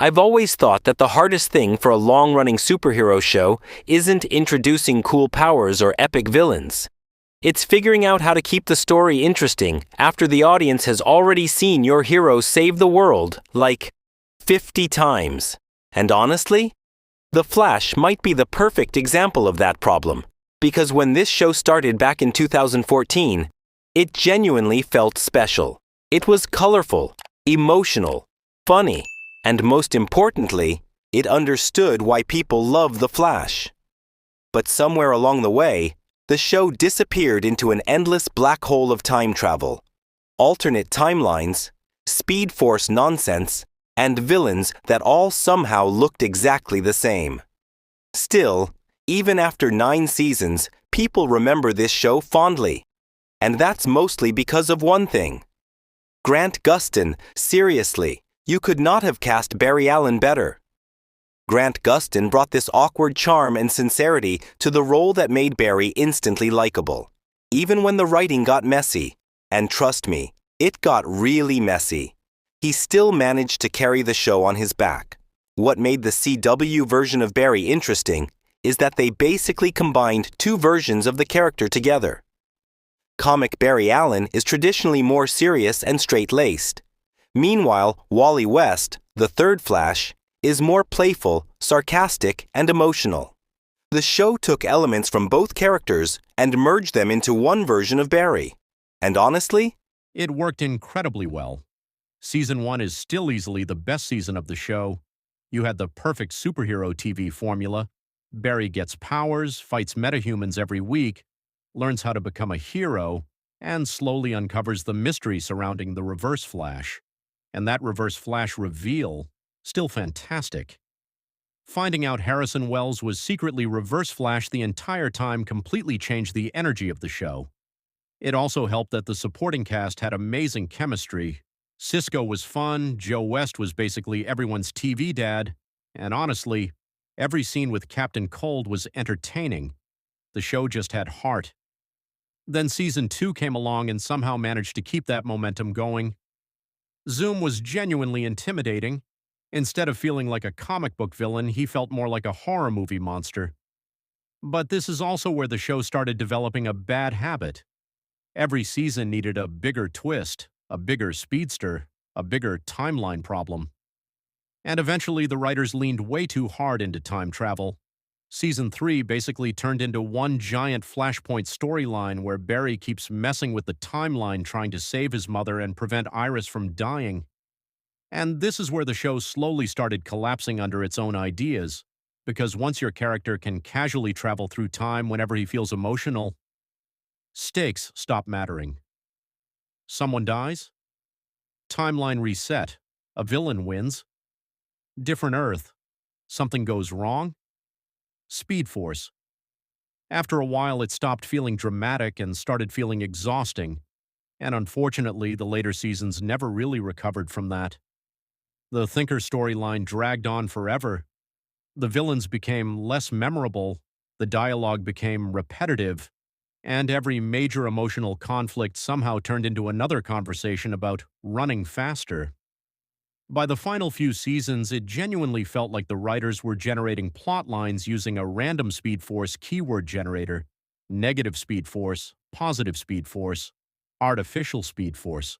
I've always thought that the hardest thing for a long-running superhero show isn't introducing cool powers or epic villains. It's figuring out how to keep the story interesting after the audience has already seen your hero save the world, like, 50 times. And honestly, The Flash might be the perfect example of that problem, because when this show started back in 2014, it genuinely felt special. It was colorful, emotional, funny, and most importantly, it understood why people love The Flash. But somewhere along the way, the show disappeared into an endless black hole of time travel, alternate timelines, Speed Force nonsense, and villains that all somehow looked exactly the same. Still, even after 9 seasons, people remember this show fondly. And that's mostly because of one thing. Grant Gustin, seriously, you could not have cast Barry Allen better. Grant Gustin brought this awkward charm and sincerity to the role that made Barry instantly likable, even when the writing got messy. And trust me, it got really messy. He still managed to carry the show on his back. What made the CW version of Barry interesting is that they basically combined 2 versions of the character together. Comic Barry Allen is traditionally more serious and straight-laced. Meanwhile, Wally West, the third Flash, is more playful, sarcastic, and emotional. The show took elements from both characters and merged them into one version of Barry. And honestly, It worked incredibly well. Season 1 is still easily the best season of the show. You had the perfect superhero TV formula. Barry gets powers, fights metahumans every week, learns how to become a hero, and slowly uncovers the mystery surrounding the Reverse Flash. And that Reverse Flash reveal, still fantastic. Finding out Harrison Wells was secretly Reverse Flash the entire time completely changed the energy of the show. It also helped that the supporting cast had amazing chemistry. Cisco was fun, Joe West was basically everyone's TV dad, and honestly, every scene with Captain Cold was entertaining. The show just had heart. Then Season 2 came along and somehow managed to keep that momentum going. Zoom was genuinely intimidating. Instead of feeling like a comic book villain, he felt more like a horror movie monster. But this is also where the show started developing a bad habit. Every season needed a bigger twist, a bigger speedster, a bigger timeline problem. And eventually the writers leaned way too hard into time travel. Season 3 basically turned into one giant Flashpoint storyline where Barry keeps messing with the timeline trying to save his mother and prevent Iris from dying. And this is where the show slowly started collapsing under its own ideas, because once your character can casually travel through time whenever he feels emotional, stakes stop mattering. Someone dies? Timeline reset. A villain wins. Different Earth. Something goes wrong? Speed Force. After a while, it stopped feeling dramatic and started feeling exhausting, and unfortunately, the later seasons never really recovered from that. The Thinker storyline dragged on forever. The villains became less memorable, the dialogue became repetitive, and every major emotional conflict somehow turned into another conversation about running faster. By the final few seasons, it genuinely felt like the writers were generating plot lines using a random Speed Force keyword generator, negative Speed Force, positive Speed Force, artificial Speed Force.